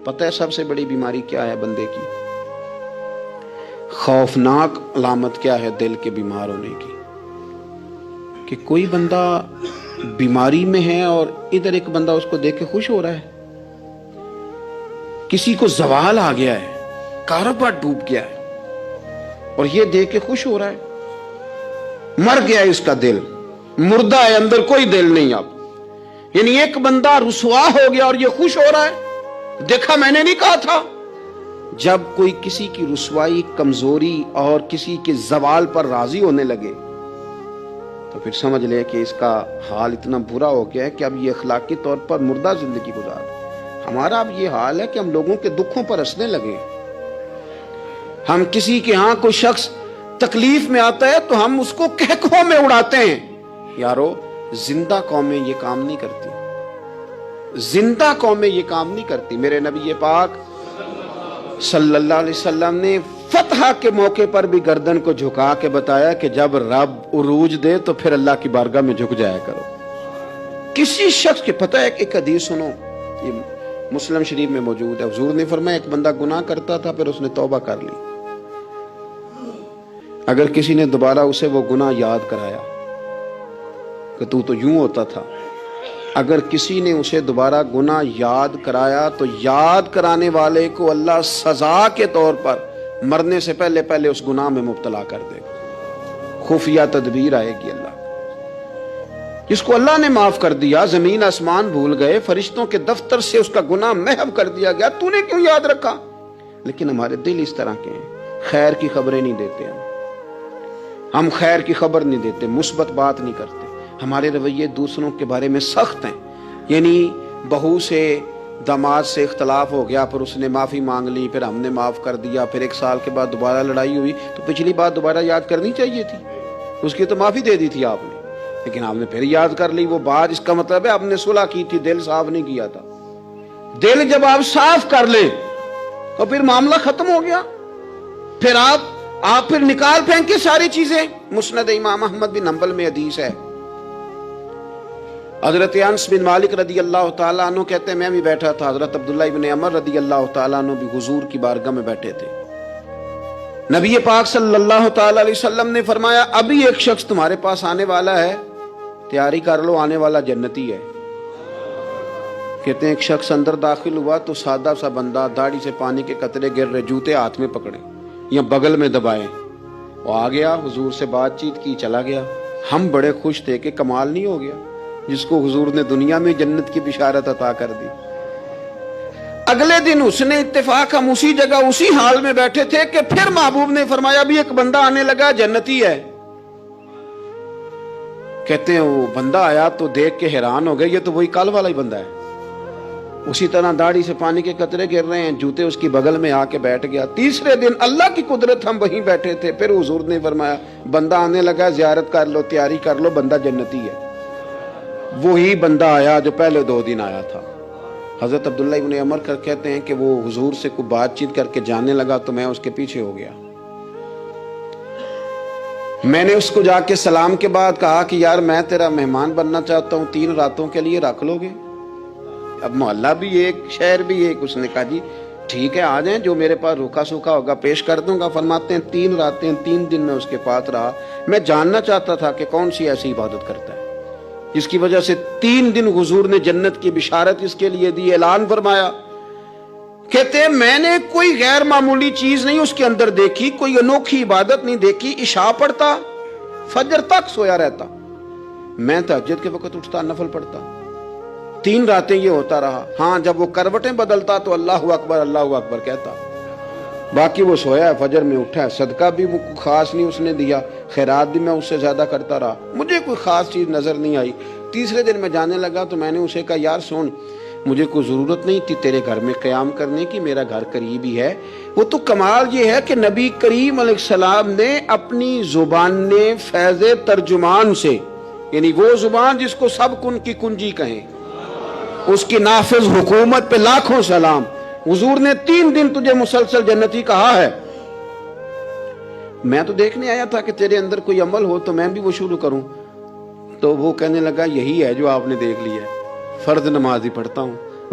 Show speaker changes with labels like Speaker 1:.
Speaker 1: پتہ ہے سب سے بڑی بیماری کیا ہے بندے کی؟ خوفناک علامت کیا ہے دل کے بیمار ہونے کی؟ کہ کوئی بندہ بیماری میں ہے اور ادھر ایک بندہ اس کو دیکھ کے خوش ہو رہا ہے. کسی کو زوال آ گیا ہے، کاروبار ڈوب گیا ہے اور یہ دیکھ کے خوش ہو رہا ہے. مر گیا ہے اس کا دل، مردہ ہے، اندر کوئی دل نہیں. اب یعنی ایک بندہ رسوا ہو گیا اور یہ خوش ہو رہا ہے، دیکھا میں نے نہیں کہا تھا. جب کوئی کسی کی رسوائی، کمزوری اور کسی کے زوال پر راضی ہونے لگے تو پھر سمجھ لے کہ اس کا حال اتنا برا ہو گیا ہے کہ اب یہ اخلاقی طور پر مردہ زندگی گزار. ہمارا اب یہ حال ہے کہ ہم لوگوں کے دکھوں پر ہنسنے لگے. ہم کسی کے ہاں کوئی شخص تکلیف میں آتا ہے تو ہم اس کو کہکہوں میں اڑاتے ہیں. یارو زندہ قومیں یہ کام نہیں کرتی، زندہ قومیں یہ کام نہیں کرتی. میرے نبی پاک صلی اللہ علیہ وسلم نے فتح کے موقع پر بھی گردن کو جھکا کے بتایا کہ جب رب عروج دے تو پھر اللہ کی بارگاہ میں جھک جایا کرو. کسی شخص کے پتہ ہے ایک حدیث سنو، یہ مسلم شریف میں موجود ہے. حضور نے فرمایا ایک بندہ گناہ کرتا تھا پھر اس نے توبہ کر لی. اگر کسی نے دوبارہ اسے وہ گناہ یاد کرایا کہ تو یوں ہوتا تھا، اگر کسی نے اسے دوبارہ گناہ یاد کرایا تو یاد کرانے والے کو اللہ سزا کے طور پر مرنے سے پہلے پہلے اس گناہ میں مبتلا کر دے گا. خفیہ تدبیر آئے گی اللہ. جس کو اللہ نے معاف کر دیا، زمین آسمان بھول گئے، فرشتوں کے دفتر سے اس کا گناہ محو کر دیا گیا، تو نے کیوں یاد رکھا؟ لیکن ہمارے دل اس طرح کے ہیں، خیر کی خبریں نہیں دیتے. ہم خیر کی خبر نہیں دیتے، مثبت بات نہیں کرتے. ہمارے رویے دوسروں کے بارے میں سخت ہیں. یعنی بہو سے داماد سے اختلاف ہو گیا، پھر اس نے معافی مانگ لی، پھر ہم نے معاف کر دیا، پھر 1 سال کے بعد دوبارہ لڑائی ہوئی تو پچھلی بات دوبارہ یاد کرنی چاہیے تھی. اس کی تو معافی دے دی تھی آپ نے، لیکن آپ نے پھر یاد کر لی وہ بات. اس کا مطلب ہے آپ نے صلح کی تھی، دل صاف نہیں کیا تھا. دل جب آپ صاف کر لیں تو پھر معاملہ ختم ہو گیا. پھر آپ پھر نکال پھینکے ساری چیزیں. مسند امام احمد بن حنبل میں حدیث ہے، حضرت انس بن مالک رضی اللہ تعالیٰ عنہ کہتے ہیں میں بھی بیٹھا تھا، حضرت عبداللہ ابن عمر رضی اللہ تعالیٰ عنہ بھی حضور کی بارگاہ میں بیٹھے تھے. نبی پاک صلی اللہ تعالیٰ علیہ وسلم نے فرمایا ابھی ایک شخص تمہارے پاس آنے والا ہے، تیاری کر لو، آنے والا جنتی ہے. کہتے ہیں ایک شخص اندر داخل ہوا تو سادہ سا بندہ، داڑھی سے پانی کے قطرے گر رہے، جوتے ہاتھ میں پکڑے یا بغل میں دبائے، وہ آ گیا، حضور سے بات چیت کی، چلا گیا. ہم بڑے خوش تھے کہ کمال نہیں ہو گیا جس کو حضور نے دنیا میں جنت کی بشارت عطا کر دی. اگلے دن اس نے اتفاق، ہم اسی جگہ اسی حال میں بیٹھے تھے کہ پھر محبوب نے فرمایا بھی ایک بندہ آنے لگا، جنتی ہے. کہتے ہیں وہ بندہ آیا تو دیکھ کے حیران ہو گئے، یہ تو وہی کل والا ہی بندہ ہے. اسی طرح داڑھی سے پانی کے قطرے گر رہے ہیں، جوتے اس کی بغل میں آ کے بیٹھ گیا. تیسرے دن اللہ کی قدرت ہم وہیں بیٹھے تھے، پھر حضور نے فرمایا بندہ آنے لگا، زیارت کر لو، تیاری کر لو، بندہ جنتی ہے. وہی بندہ آیا جو پہلے 2 دن آیا تھا. حضرت عبداللہ ابن عمر کہتے ہیں کہ وہ حضور سے کوئی بات چیت کر کے جانے لگا تو میں اس کے پیچھے ہو گیا. میں نے اس کو جا کے سلام کے بعد کہا کہ یار میں تیرا مہمان بننا چاہتا ہوں، 3 راتوں کے لیے رکھ لو گے؟ اب محلہ بھی ایک، شہر بھی ایک. اس نے کہا جی ٹھیک ہے آ جائیں، جو میرے پاس روکھا سوکھا ہوگا پیش کر دوں گا. فرماتے ہیں 3 راتیں 3 دن میں اس کے پاس رہا. میں جاننا چاہتا تھا کہ کون سی ایسی عبادت کرتا ہے جس کی وجہ سے 3 دن حضور نے جنت کی بشارت اس کے لیے دی، اعلان فرمایا. کہتے ہیں میں نے کوئی غیر معمولی چیز نہیں اس کے اندر دیکھی، کوئی انوکھی عبادت نہیں دیکھی. عشاء پڑھتا، فجر تک سویا رہتا، میں تہجد کے وقت اٹھتا، نفل پڑھتا. 3 راتیں یہ ہوتا رہا. ہاں جب وہ کروٹیں بدلتا تو اللہ اکبر اللہ اکبر کہتا، باقی وہ سویا ہے، فجر میں اٹھا ہے. صدقہ بھی خاص نہیں اس نے دیا، خیرات بھی میں اس سے زیادہ کرتا رہا، مجھے کوئی خاص چیز نظر نہیں آئی. تیسرے دن میں جانے لگا تو میں نے اسے کہا یار سن، مجھے کوئی ضرورت نہیں تھی تیرے گھر میں قیام کرنے کی، میرا گھر قریب ہی ہے. وہ تو کمال یہ ہے کہ نبی کریم علیہ السلام نے اپنی زبان فیض ترجمان سے، یعنی وہ زبان جس کو سب کن کی کنجی کہیں، اس کی نافذ حکومت پہ لاکھوں سلام. حضور نے 3 دن تجھے مسلسل جنتی کہا ہے. میں تو دیکھنے آیا تھا کہ تیرے اندر کوئی عمل ہو تو میں بھی وہ شروع کروں. تو وہ کہنے لگا یہی ہے جو آپ نے دیکھ لیا ہے، فرض نماز ہی پڑھتا ہوں،